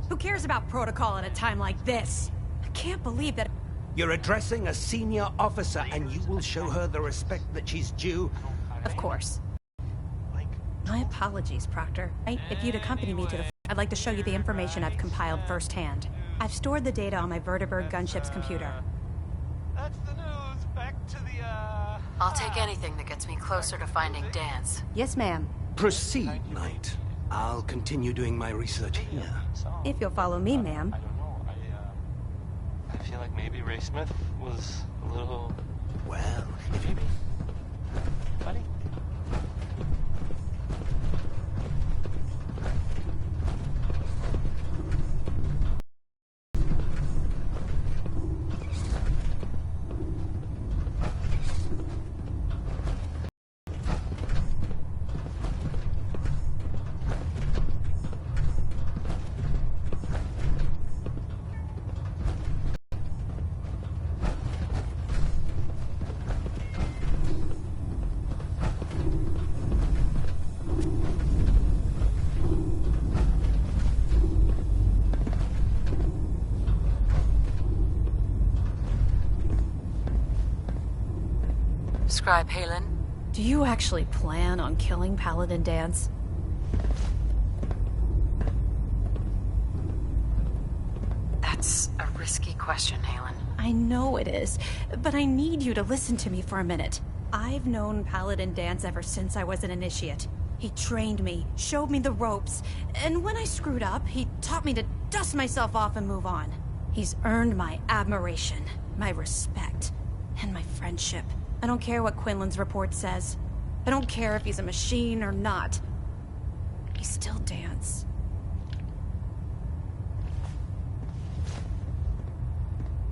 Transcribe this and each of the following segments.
Who cares about protocol at a time like this? I can't believe that... You're addressing a senior officer, and you will show her the respect that she's due. Of course. My apologies, Proctor. If you'd accompany me to the... I'd like to show you the information I've compiled firsthand. I've stored the data on my Vertibird gunship's computer. That's the news. Back to the, I'll take anything that gets me closer to finding Dance. Yes, ma'am. Proceed, Knight. I'll continue doing my research here. If you'll follow me, ma'am. I don't know. I feel like maybe Ray Smith was a little... Well, if you... Buddy? Scribe Halen? Do you actually plan on killing Paladin Dance? That's a risky question, Halen. I know it is, but I need you to listen to me for a minute. I've known Paladin Dance ever since I was an initiate. He trained me, showed me the ropes, and when I screwed up, he taught me to dust myself off and move on. He's earned my admiration, my respect, and my friendship. I don't care what Quinlan's report says. I don't care if he's a machine or not. He's still Dance.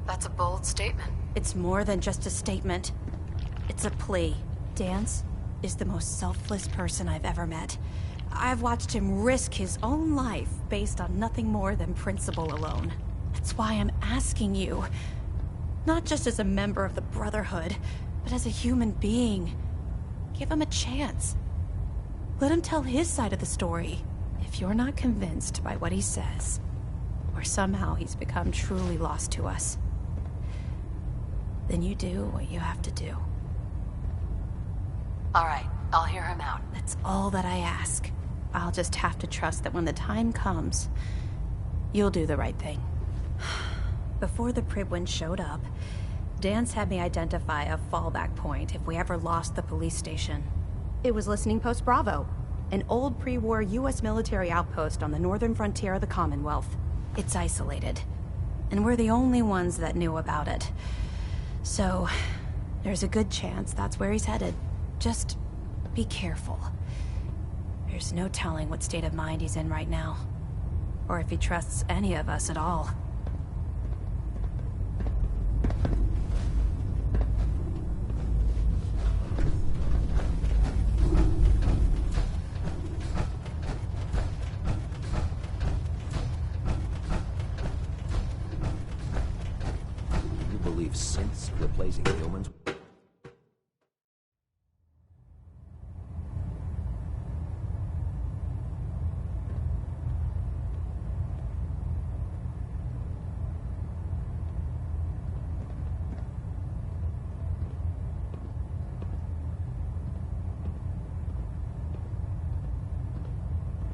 That's a bold statement. It's more than just a statement. It's a plea. Dance is the most selfless person I've ever met. I've watched him risk his own life based on nothing more than principle alone. That's why I'm asking you. Not just as a member of the Brotherhood, but as a human being. Give him a chance. Let him tell his side of the story. If you're not convinced by what he says, or somehow he's become truly lost to us, then you do what you have to do. All right, I'll hear him out. That's all that I ask. I'll just have to trust that when the time comes, you'll do the right thing. Before the Pribwin showed up, Dance had me identify a fallback point if we ever lost the police station. It was Listening Post Bravo, an old pre-war U.S. military outpost on the northern frontier of the Commonwealth. It's isolated, and we're the only ones that knew about it. So, there's a good chance that's where he's headed. Just be careful. There's no telling what state of mind he's in right now, or if he trusts any of us at all. Synths replacing humans.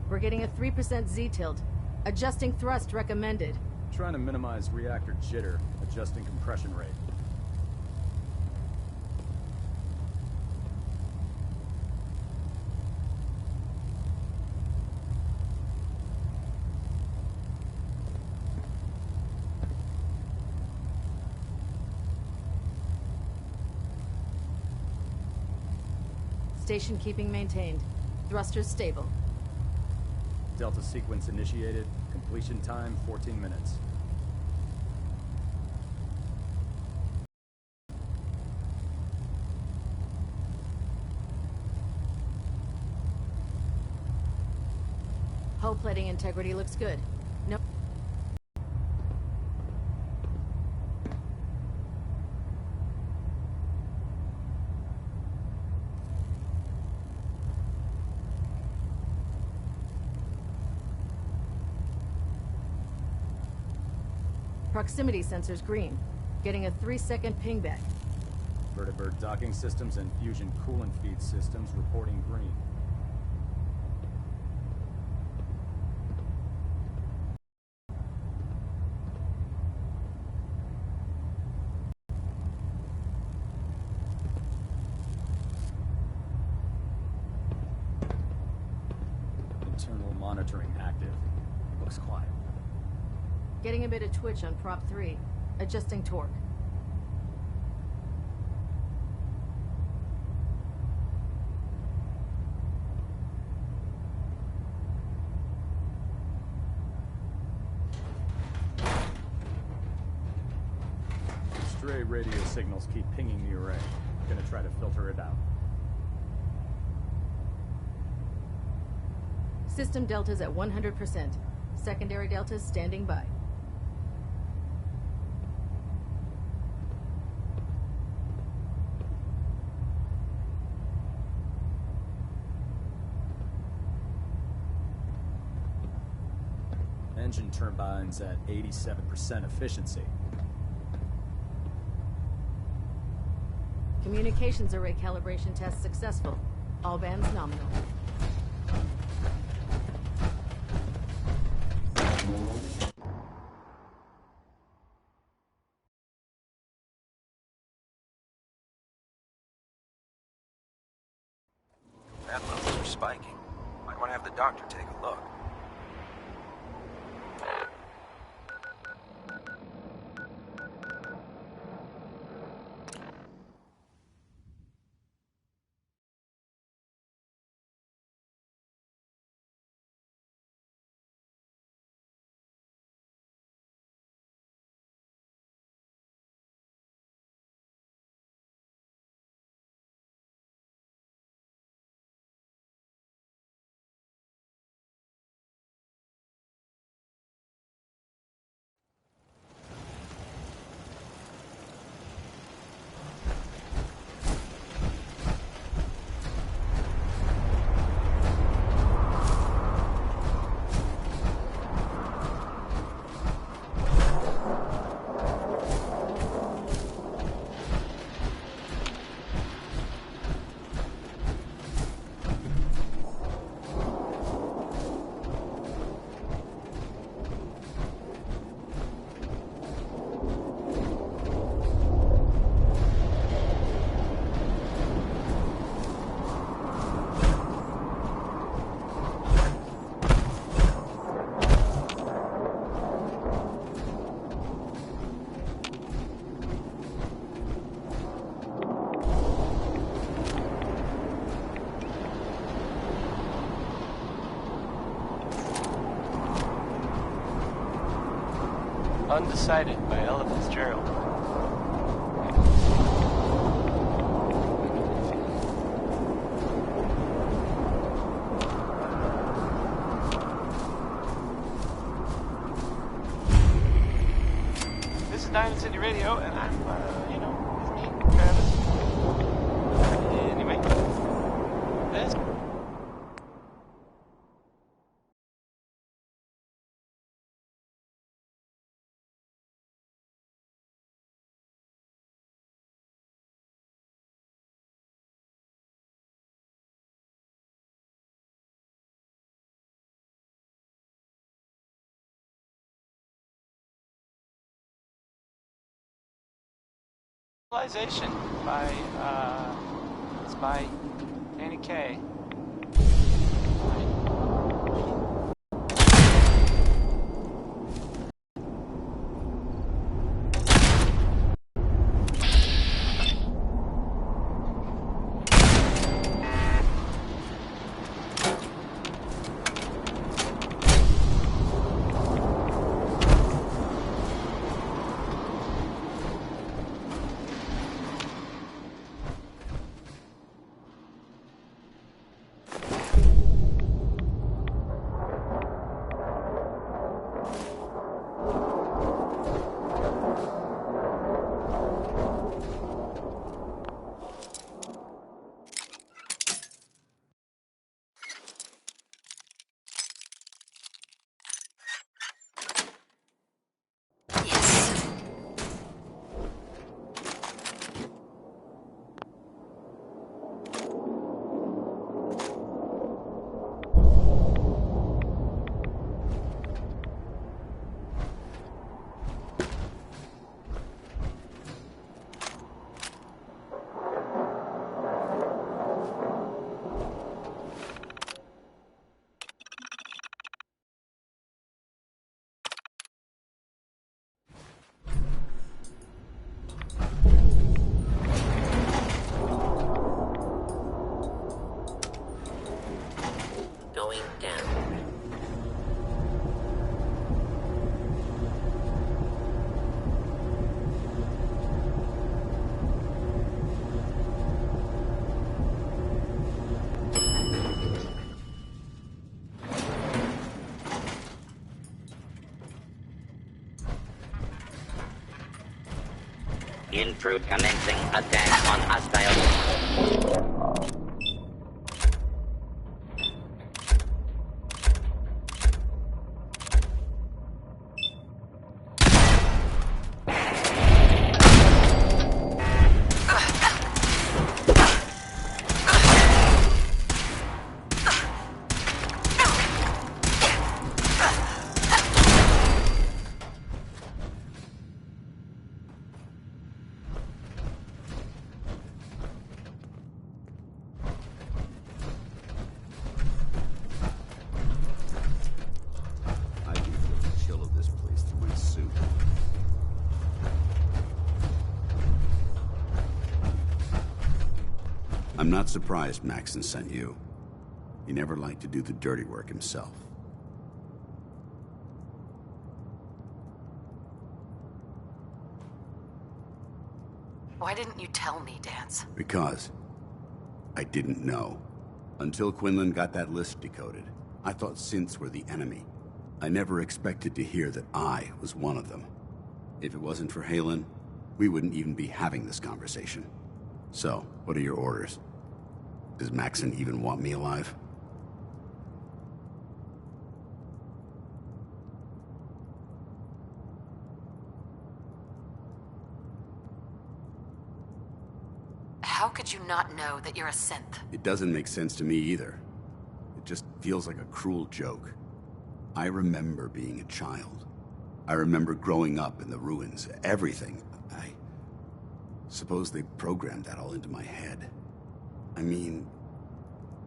We're getting a 3% Z-tilt. Adjusting thrust recommended. Trying to minimize reactor jitter, adjusting compression rate. Station keeping maintained. Thrusters stable. Delta sequence initiated. Completion time 14 minutes. Hull plating integrity looks good. No. Proximity sensor's green. Getting a 3-second ping back. Vertibird docking systems and fusion coolant feed systems reporting green. Internal monitoring active. Looks quiet. Getting a bit of twitch on prop 3. Adjusting torque. Stray radio signals keep pinging the array. Gonna try to filter it out. System deltas at 100%. Secondary deltas standing by. Engine turbines at 87% efficiency. Communications array calibration test successful. All bands nominal. Fat levels are spiking. Might want to have the doctor take a look. Undecided by Ella Fitzgerald. This is Diamond City Radio, and I'm, it's me, Travis. Anyway, this. Civilization it's by Danny Kaye. Intrude commencing attack on hostile. I'm not surprised Maxon sent you. He never liked to do the dirty work himself. Why didn't you tell me, Dance? Because I didn't know. Until Quinlan got that list decoded, I thought synths were the enemy. I never expected to hear that I was one of them. If it wasn't for Halen, we wouldn't even be having this conversation. So, what are your orders? Does Maxon even want me alive? How could you not know that you're a synth? It doesn't make sense to me either. It just feels like a cruel joke. I remember being a child. I remember growing up in the ruins, everything. I suppose they programmed that all into my head. I mean,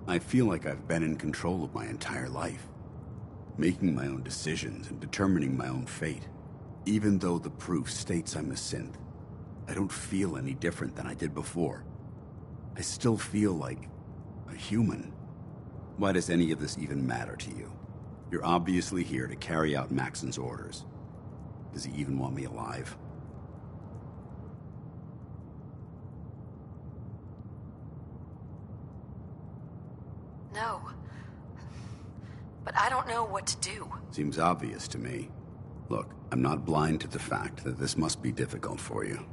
I feel like I've been in control of my entire life, making my own decisions and determining my own fate. Even though the proof states I'm a synth, I don't feel any different than I did before. I still feel like a human. Why does any of this even matter to you? You're obviously here to carry out Maxon's orders. Does he even want me alive? No. But I don't know what to do. Seems obvious to me. Look, I'm not blind to the fact that this must be difficult for you.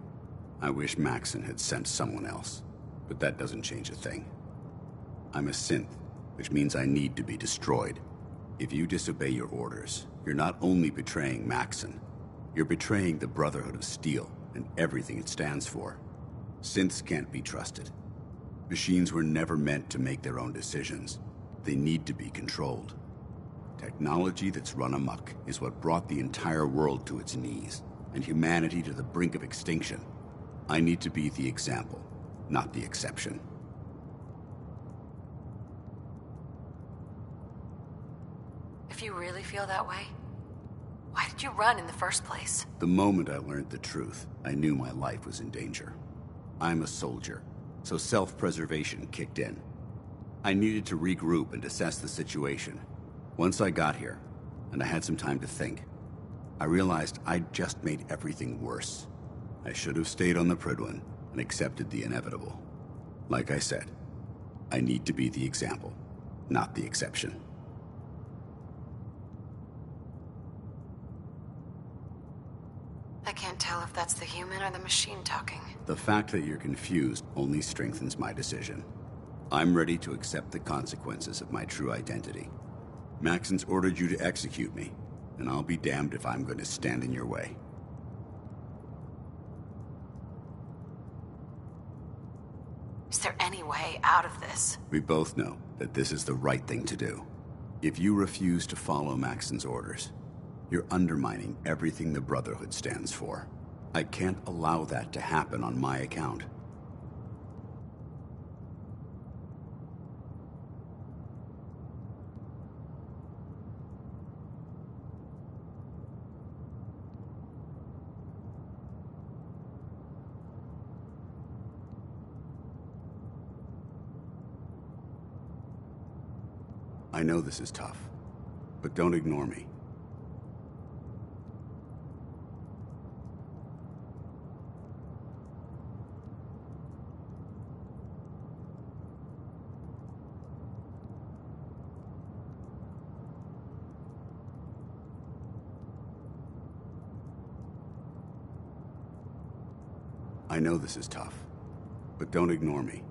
I wish Maxon had sent someone else, but that doesn't change a thing. I'm a synth, which means I need to be destroyed. If you disobey your orders, you're not only betraying Maxon, you're betraying the Brotherhood of Steel and everything it stands for. Synths can't be trusted. Machines were never meant to make their own decisions. They need to be controlled. Technology that's run amok is what brought the entire world to its knees, and humanity to the brink of extinction. I need to be the example, not the exception. If you really feel that way, why did you run in the first place? The moment I learned the truth, I knew my life was in danger. I'm a soldier, so self-preservation kicked in. I needed to regroup and assess the situation. Once I got here, and I had some time to think, I realized I'd just made everything worse. I should have stayed on the Prydwen and accepted the inevitable. Like I said, I need to be the example, not the exception. I can't tell if that's the human or the machine talking. The fact that you're confused only strengthens my decision. I'm ready to accept the consequences of my true identity. Maxon's ordered you to execute me, and I'll be damned if I'm going to stand in your way. Is there any way out of this? We both know that this is the right thing to do. If you refuse to follow Maxon's orders, you're undermining everything the Brotherhood stands for. I can't allow that to happen on my account. I know this is tough, but don't ignore me. I know this is tough, but don't ignore me.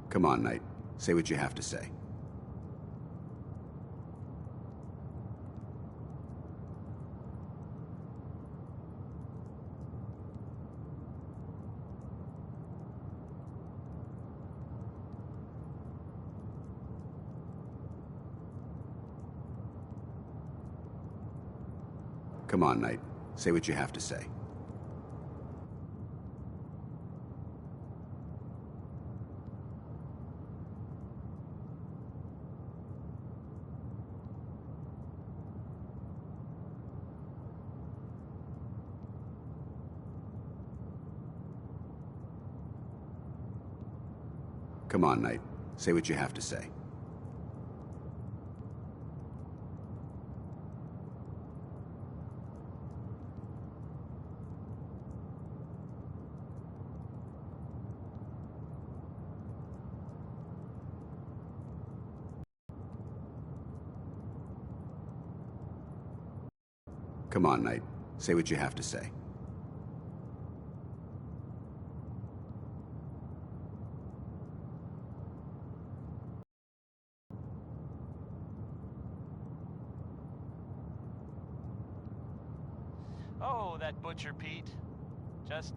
Come on, Knight. Say what you have to say. Come on, Knight. Say what you have to say. Come on, Knight. Say what you have to say. Come on, Knight. Say what you have to say. Oh, that Butcher Pete. Just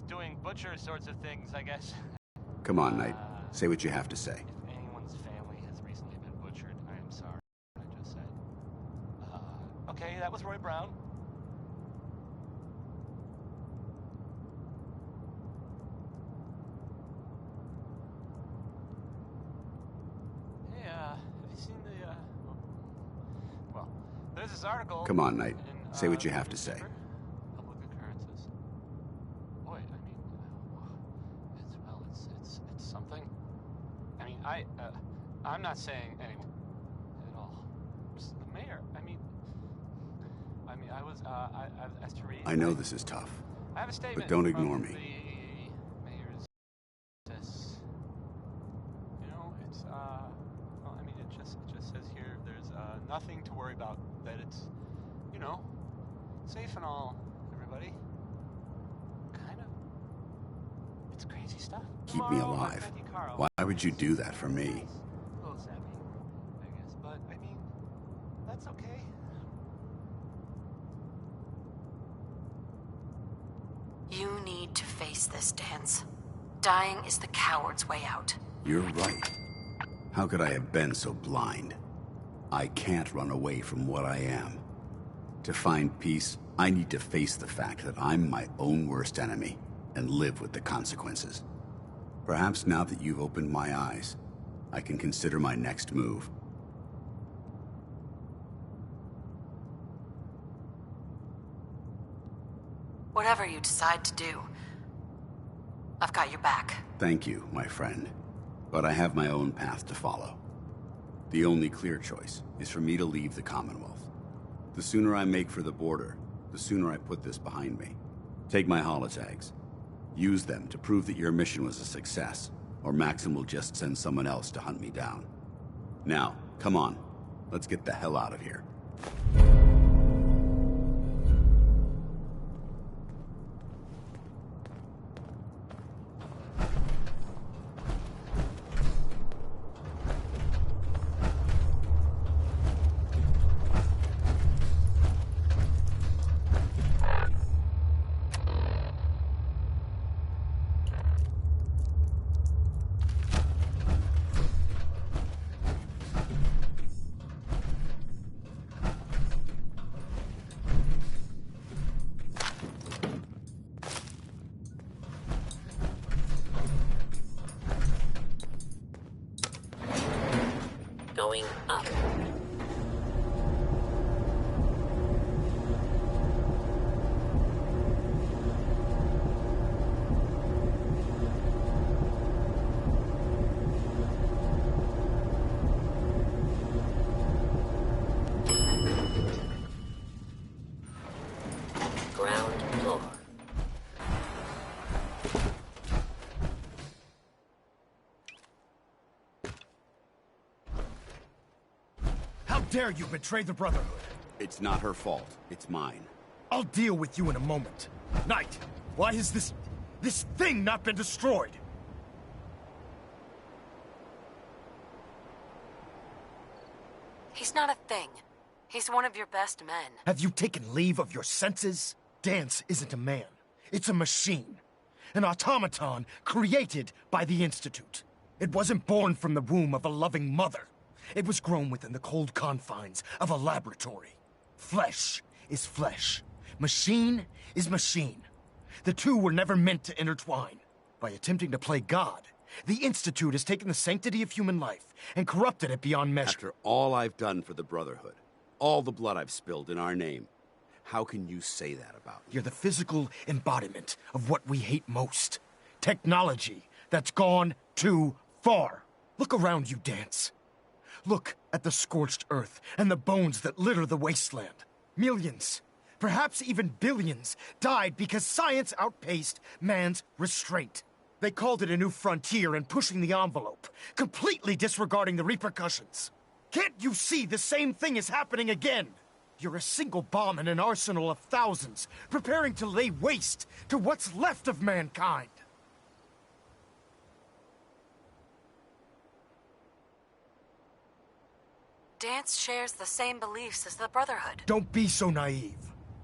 doing butcher sorts of things, I guess. Come on, Knight. Say what you have to say. If anyone's family has recently been butchered, I am sorry for what I just said. Okay, that was Roy Brown. Hey, have you seen the, well, there's this article... Come on, Knight. Say what you have to say. Public occurrences. Boy, I mean, it's something. I mean, I'm not saying anyone at all. Just the mayor. I mean, I've asked to read. I know this is tough, I have a statement, but don't from ignore me. The mayor's office. You know, it's well, I mean, it just says here there's nothing to worry about. That it's, you know, safe and all, everybody. Kind of. It's crazy stuff. Keep me alive. Why would you do that for me? A little sappy, I guess, but I mean, that's okay. You need to face this, Dance. Dying is the coward's way out. You're right. How could I have been so blind? I can't run away from what I am. To find peace, I need to face the fact that I'm my own worst enemy and live with the consequences. Perhaps now that you've opened my eyes, I can consider my next move. Whatever you decide to do, I've got your back. Thank you, my friend. But I have my own path to follow. The only clear choice is for me to leave the Commonwealth. The sooner I make for the border, the sooner I put this behind me. Take my holotags. Use them to prove that your mission was a success, or Maxim will just send someone else to hunt me down. Now, come on. Let's get the hell out of here. Going up. dare you betray the Brotherhood? It's not her fault. It's mine. I'll deal with you in a moment. Knight, why has this thing not been destroyed? He's not a thing. He's one of your best men. Have you taken leave of your senses? Dance isn't a man. It's a machine. An automaton created by the Institute. It wasn't born from the womb of a loving mother. It was grown within the cold confines of a laboratory. Flesh is flesh. Machine is machine. The two were never meant to intertwine. By attempting to play God, the Institute has taken the sanctity of human life and corrupted it beyond measure. After all I've done for the Brotherhood, all the blood I've spilled in our name, how can you say that about me? You're the physical embodiment of what we hate most. Technology that's gone too far. Look around you, Dance. Look at the scorched earth and the bones that litter the wasteland. Millions, perhaps even billions, died because science outpaced man's restraint. They called it a new frontier and pushing the envelope, completely disregarding the repercussions. Can't you see the same thing is happening again? You're a single bomb in an arsenal of thousands, preparing to lay waste to what's left of mankind. Dance shares the same beliefs as the Brotherhood. Don't be so naive.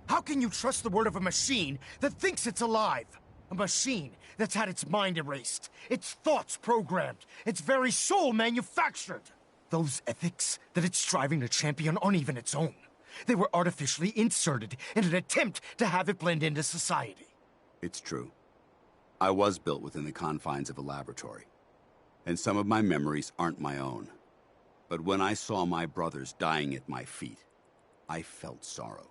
How can you trust the word of a machine that thinks it's alive? A machine that's had its mind erased, its thoughts programmed, its very soul manufactured. Those ethics that it's striving to champion aren't even its own. They were artificially inserted in an attempt to have it blend into society. It's true. I was built within the confines of a laboratory, and some of my memories aren't my own. But when I saw my brothers dying at my feet, I felt sorrow.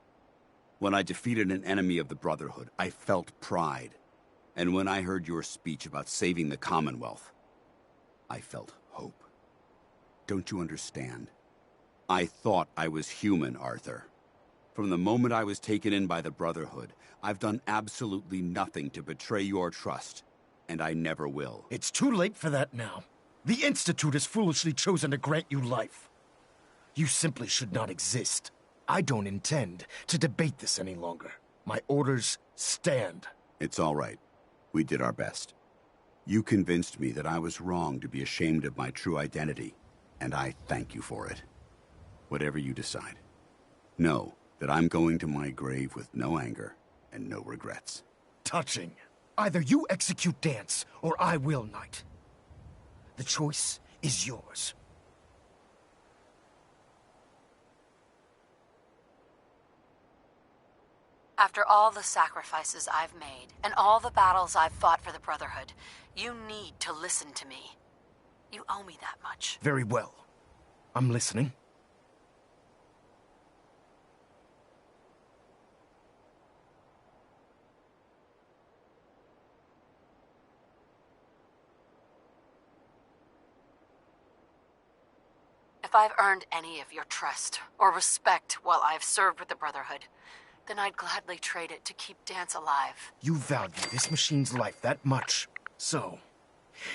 When I defeated an enemy of the Brotherhood, I felt pride. And when I heard your speech about saving the Commonwealth, I felt hope. Don't you understand? I thought I was human, Arthur. From the moment I was taken in by the Brotherhood, I've done absolutely nothing to betray your trust, and I never will. It's too late for that now. The Institute has foolishly chosen to grant you life. You simply should not exist. I don't intend to debate this any longer. My orders stand. It's all right. We did our best. You convinced me that I was wrong to be ashamed of my true identity, and I thank you for it. Whatever you decide, know that I'm going to my grave with no anger and no regrets. Touching. Either you execute Dance, or I will, Knight. The choice is yours. After all the sacrifices I've made, and all the battles I've fought for the Brotherhood, you need to listen to me. You owe me that much. Very well. I'm listening. If I've earned any of your trust or respect while I've served with the Brotherhood, then I'd gladly trade it to keep Dance alive. You value this machine's life that much. So,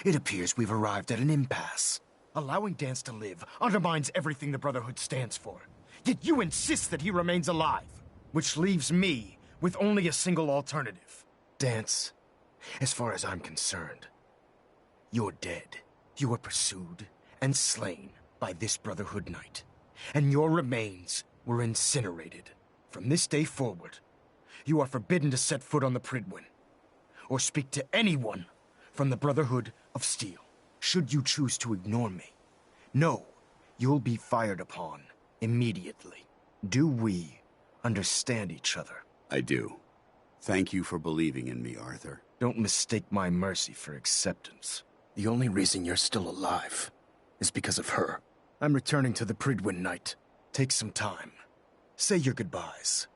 it appears we've arrived at an impasse. Allowing Dance to live undermines everything the Brotherhood stands for. Yet you insist that he remains alive, which leaves me with only a single alternative. Dance, as far as I'm concerned, you're dead. You were pursued and slain by this Brotherhood Knight, and your remains were incinerated. From this day forward, you are forbidden to set foot on the Pridwin, or speak to anyone from the Brotherhood of Steel. Should you choose to ignore me, know you'll be fired upon immediately. Do we understand each other? I do. Thank you for believing in me, Arthur. Don't mistake my mercy for acceptance. The only reason you're still alive is because of her. I'm returning to the Pridwin, Knight. Take some time. Say your goodbyes.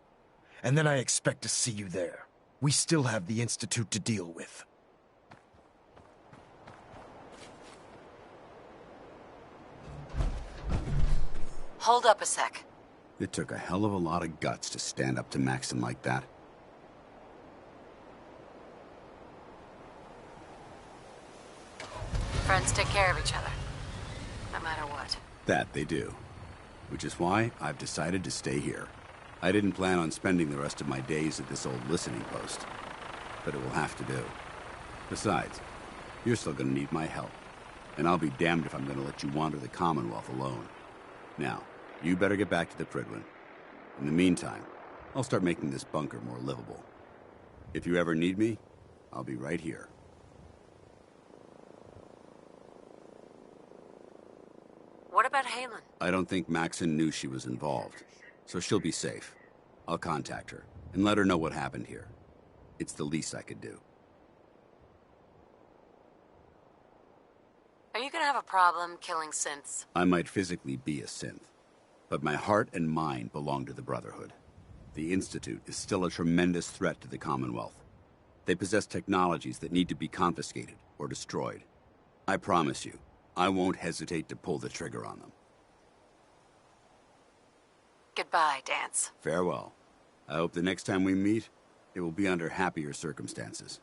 And then I expect to see you there. We still have the Institute to deal with. Hold up a sec. It took a hell of a lot of guts to stand up to Maxim like that. Friends take care of each other, no matter what. That they do. which is why I've decided to stay here. I didn't plan on spending the rest of my days at this old listening post, but it will have to do. Besides, you're still gonna need my help, and I'll be damned if I'm gonna let you wander the Commonwealth alone. Now, you better get back to the Prydwen. In the meantime, I'll start making this bunker more livable. If you ever need me, I'll be right here. What about Halen? I don't think Maxon knew she was involved, so she'll be safe. I'll contact her and let her know what happened here. It's the least I could do. Are you gonna have a problem killing synths? I might physically be a synth, but my heart and mind belong to the Brotherhood. The Institute is still a tremendous threat to the Commonwealth. They possess technologies that need to be confiscated or destroyed. I promise you, I won't hesitate to pull the trigger on them. Goodbye, Dance. Farewell. I hope the next time we meet, it will be under happier circumstances.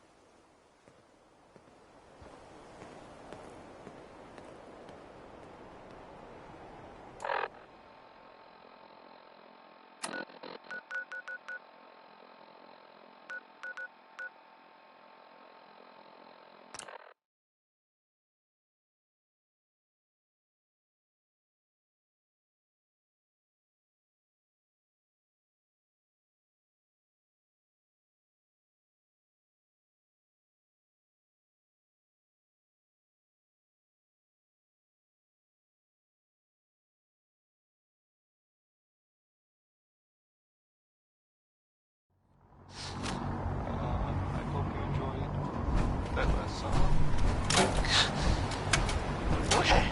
I hope you enjoyed that last song. Okay.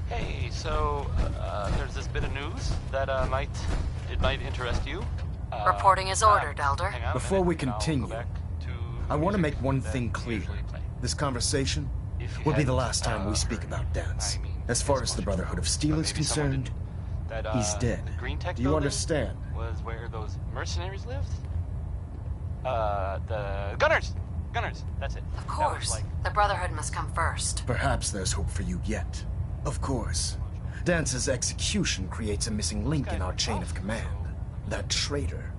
Hey, so there's this bit of news that might interest you. Reporting is ordered, Elder. Hang on a Before we minute, and I'll continue, go back to I want to music make one that thing we clear. usually play. This conversation If you will be the hadn't, last time we speak heard, about Dance. I mean, As far it's as the much Brotherhood of more, Steel but is maybe someone concerned, didn't. That, he's dead. the Green Tech Do you building understand? Was where those mercenaries lived? The Gunners! Gunners, that's it. Of That was course. like, The Brotherhood must come first. Perhaps there's hope for you yet. Of course. Dance's execution creates a missing link in our chain of command. That traitor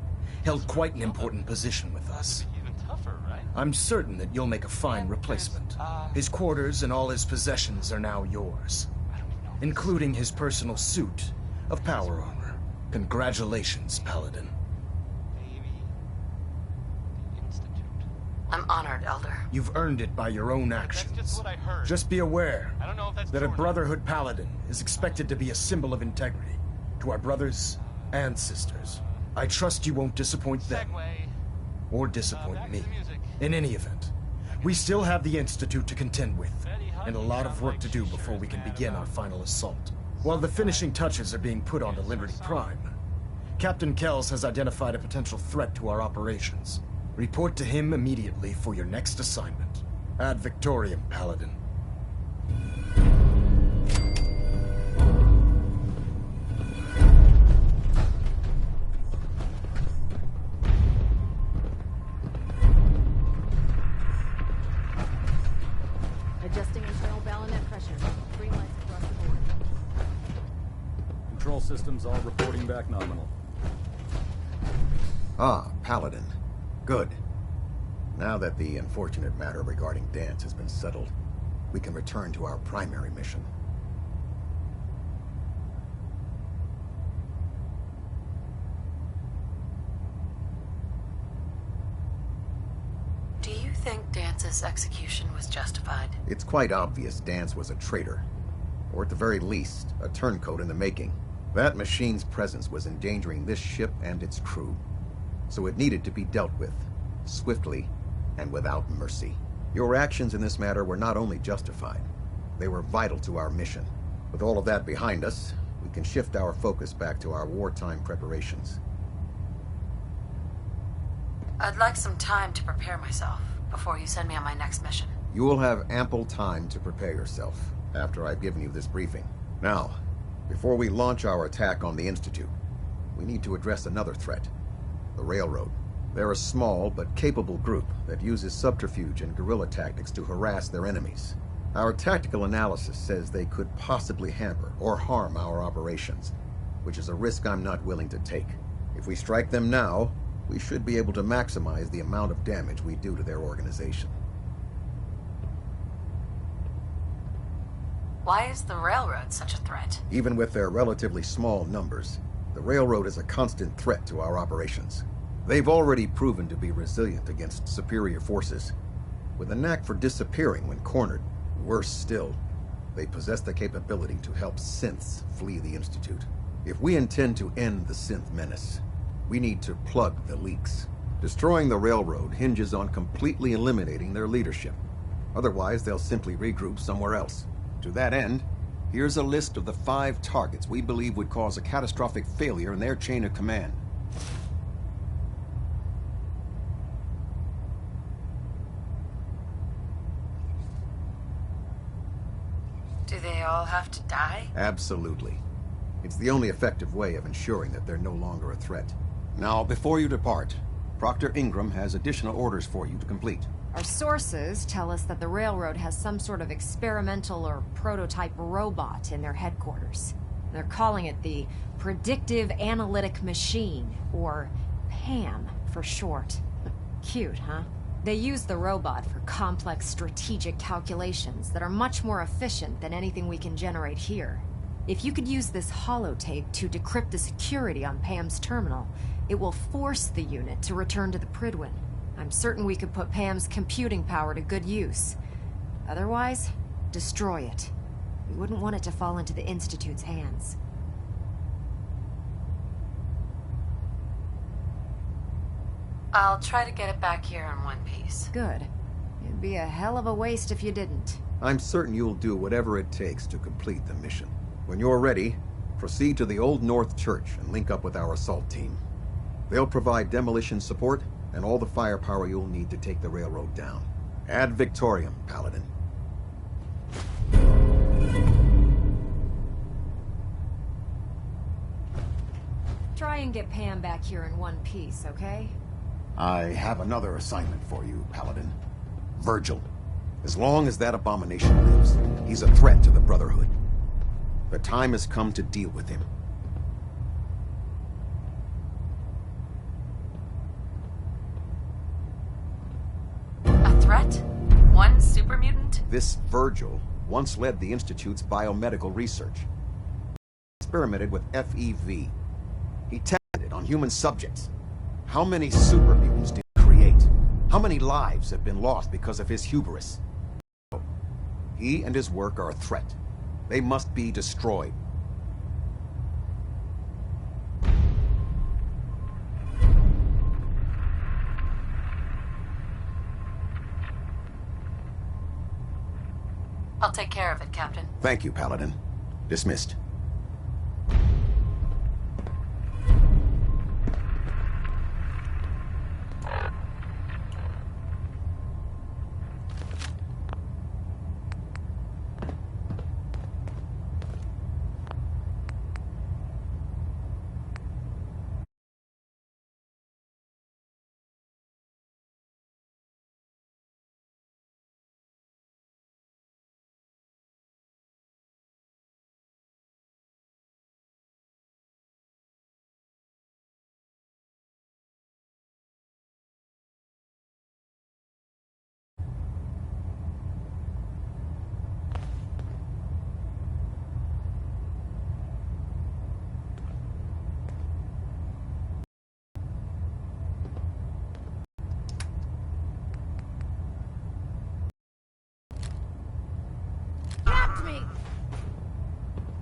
held quite an important position with us. even tougher, right? I'm certain that you'll make a fine replacement. His quarters and all his possessions are now yours, I don't even know. including his personal suit of power armor. Congratulations, Paladin. Maybe the Institute. I'm honored, Elder. You've earned it by your own That's actions. just what I heard. Just be aware I don't know if that's that a true or not. Brotherhood Paladin is expected to be a symbol of integrity to our brothers and sisters. I trust you won't disappoint them Segway. or Back disappoint to me. the music. In any event, we still have the Institute to contend with, and a lot of work to do before we can begin our final assault. While the finishing touches are being put onto Liberty Prime, Captain Kells has identified a potential threat to our operations. Report to him immediately for your next assignment. Ad Victoriam, Paladin. Adjusting internal bayonet pressure. Green lights across the board. Control systems all reporting back nominal. Ah, Paladin. Good. Now that the unfortunate matter regarding Dance has been settled, we can return to our primary mission. Do you think Dance's execution was justified? It's quite obvious Dance was a traitor, or at the very least, a turncoat in the making. That machine's presence was endangering this ship and its crew, so it needed to be dealt with, swiftly and without mercy. Your actions in this matter were not only justified, they were vital to our mission. With all of that behind us, we can shift our focus back to our wartime preparations. I'd like some time to prepare myself before you send me on my next mission. You will have ample time to prepare yourself after I've given you this briefing. Now, before we launch our attack on the Institute, we need to address another threat, the Railroad. They're a small but capable group that uses subterfuge and guerrilla tactics to harass their enemies. Our tactical analysis says they could possibly hamper or harm our operations, which is a risk I'm not willing to take. If we strike them now, we should be able to maximize the amount of damage we do to their organization. Why is the Railroad such a threat? Even with their relatively small numbers, the Railroad is a constant threat to our operations. They've already proven to be resilient against superior forces, with a knack for disappearing when cornered. Worse still, they possess the capability to help synths flee the Institute. If we intend to end the synth menace, we need to plug the leaks. Destroying the Railroad hinges on completely eliminating their leadership. Otherwise, they'll simply regroup somewhere else. To that end, here's a list of the 5 targets we believe would cause a catastrophic failure in their chain of command. Do they all have to die? Absolutely. It's the only effective way of ensuring that they're no longer a threat. Now, before you depart, Proctor Ingram has additional orders for you to complete. Our sources tell us that the Railroad has some sort of experimental or prototype robot in their headquarters. They're calling it the Predictive Analytic Machine, or PAM for short. Cute, huh? They use the robot for complex strategic calculations that are much more efficient than anything we can generate here. If you could use this holotape to decrypt the security on PAM's terminal, it will force the unit to return to the Prydwen. I'm certain we could put PAM's computing power to good use. Otherwise, destroy it. We wouldn't want it to fall into the Institute's hands. I'll try to get it back here in one piece. Good. It'd be a hell of a waste if you didn't. I'm certain you'll do whatever it takes to complete the mission. When you're ready, proceed to the Old North Church and link up with our assault team. They'll provide demolition support and all the firepower you'll need to take the Railroad down. Ad Victoriam, Paladin. Try and get Pam back here in one piece, okay? I have another assignment for you, Paladin. Virgil. As long as that abomination lives, he's a threat to the Brotherhood. The time has come to deal with him. A threat? One super mutant? This Virgil once led the Institute's biomedical research. He experimented with FEV. He tested it on human subjects. How many super mutants did he create? How many lives have been lost because of his hubris? He and his work are a threat. They must be destroyed. I'll take care of it, Captain. Thank you, Paladin. Dismissed.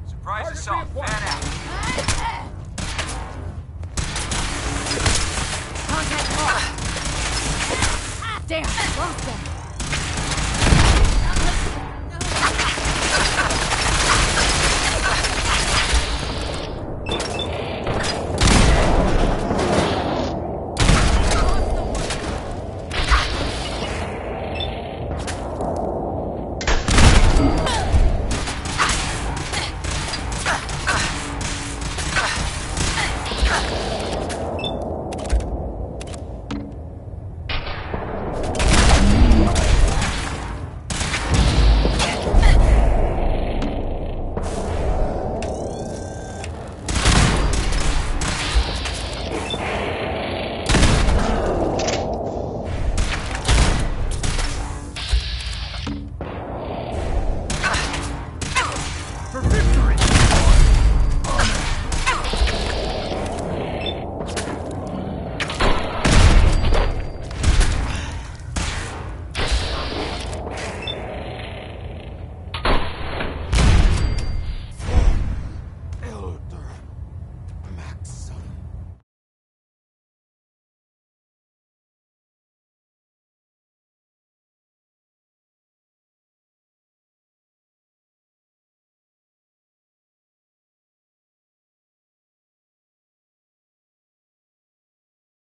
Surprise yourself, fan out. Contact off. Damn, lost them.